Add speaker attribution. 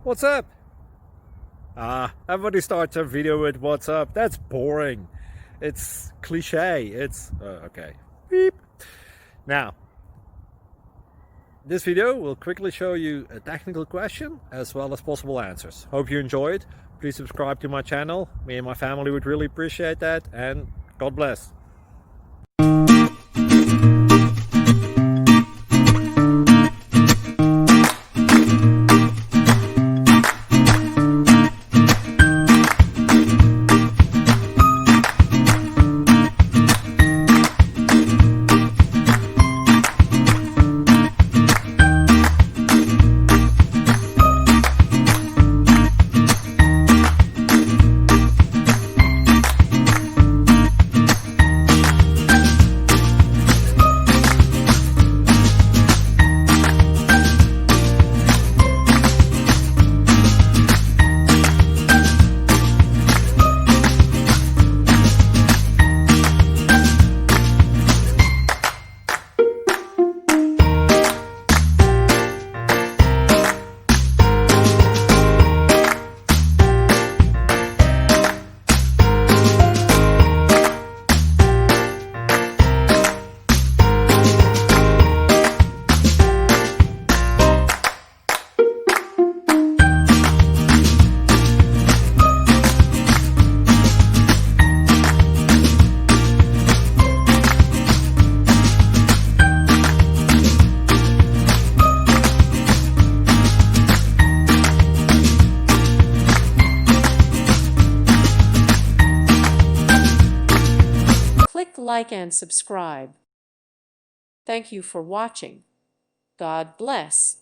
Speaker 1: What's up? Everybody starts a video with what's up. That's boring. It's cliche. It's okay. Beep. Now, this video will quickly show you a technical question as well as possible answers. Hope you enjoyed. Please subscribe to my channel. Me and my family would really appreciate that, and God bless.
Speaker 2: Click like and subscribe. Thank you for watching. God bless.